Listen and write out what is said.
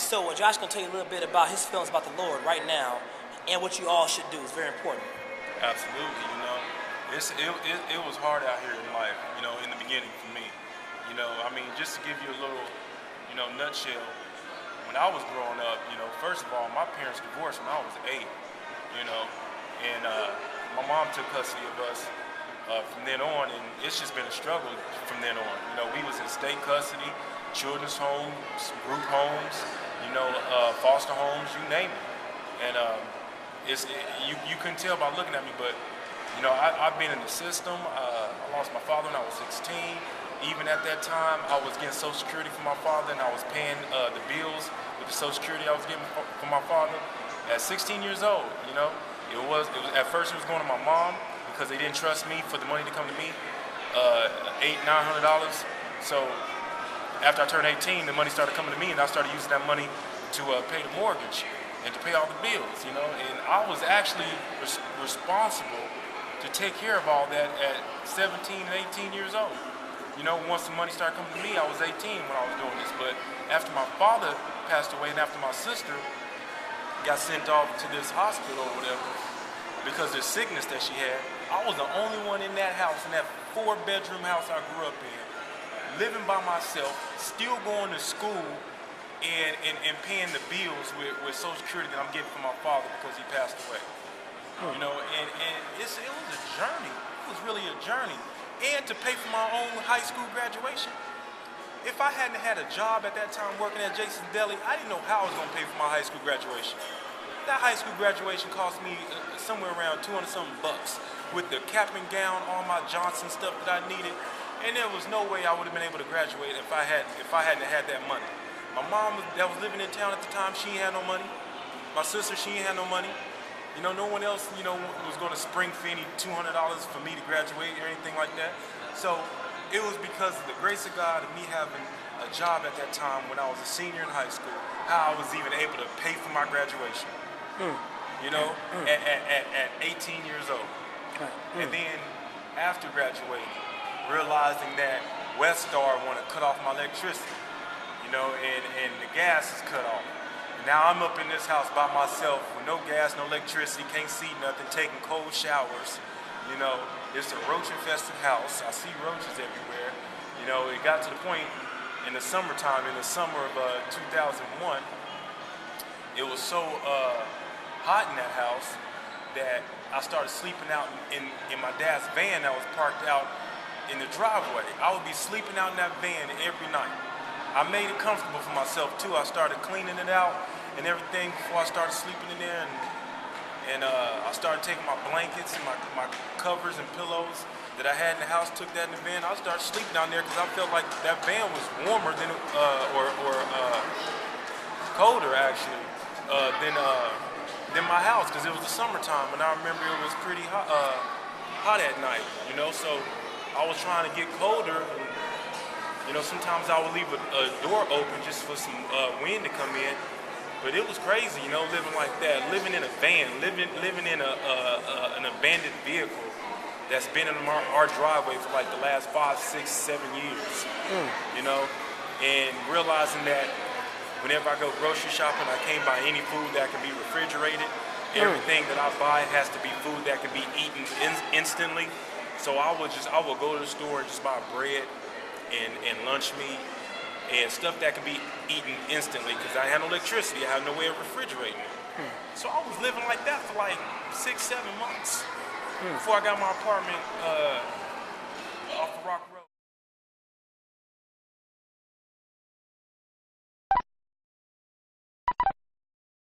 So Josh going to tell you a little bit about his feelings about the Lord right now and what you all should do. It's very important. Absolutely, it was hard out here in life, in the beginning for me. Just to give you a little, nutshell, when I was growing up, first of all, my parents divorced when I was 8, and my mom took custody of us from then on, and it's just been a struggle from then on. We was in state custody, children's homes, group homes, foster homes, you name it. And you couldn't tell by looking at me, but I've been in the system. I lost my father when I was 16. Even at that time, I was getting Social Security from my father, and I was paying the bills with the Social Security I was getting from my father. At 16 years old, it was at first it was going to my mom because they didn't trust me for the money to come to me, $800-900. So after I turned 18, the money started coming to me, and I started using that money to pay the mortgage and to pay all the bills, And I was actually responsible to take care of all that at 17 and 18 years old. Once the money started coming to me, I was 18 when I was doing this. But after my father passed away and after my sister got sent off to this hospital or whatever because of the sickness that she had, I was the only one in that house, in that 4-bedroom house I grew up in, living by myself, still going to school and paying the bills with Social Security that I'm getting from my father because he passed away. And it was a journey. It was really a journey. And to pay for my own high school graduation. If I hadn't had a job at that time working at Jason's Deli, I didn't know how I was going to pay for my high school graduation. That high school graduation cost me somewhere around $200-something with the cap and gown, all my Johnson stuff that I needed. And there was no way I would have been able to graduate if I hadn't had that money. My mom that was living in town at the time, she ain't had no money. My sister, she ain't had no money. No one else, was going to spring for any $200 for me to graduate or anything like that. So it was because of the grace of God and me having a job at that time when I was a senior in high school, how I was even able to pay for my graduation. At 18 years old. And then after graduating, realizing that Westar want to cut off my electricity, and the gas is cut off. Now I'm up in this house by myself with no gas, no electricity, can't see nothing, taking cold showers. It's a roach-infested house. I see roaches everywhere. It got to the point in the summertime, in the summer of 2001, it was so hot in that house that I started sleeping out in my dad's van that was parked out in the driveway. I would be sleeping out in that van every night. I made it comfortable for myself too. I started cleaning it out and everything before I started sleeping in there, and I started taking my blankets and my covers and pillows that I had in the house, took that in the van. I started sleeping down there because I felt like that van was warmer than or colder actually than my house because it was the summertime, and I remember it was pretty hot at night. So I was trying to get colder. Sometimes I would leave a door open just for some wind to come in. But it was crazy, living like that, living in a van, living in an abandoned vehicle that's been in our driveway for like the last 5, 6, 7 years. And realizing that whenever I go grocery shopping, I can't buy any food that can be refrigerated. Everything that I buy has to be food that can be eaten instantly. So I will go to the store and just buy bread and lunch meat and stuff that can be eaten instantly because I had no electricity. I had no way of refrigerating it. So I was living like that for like 6, 7 months before I got my apartment off the Rock Road.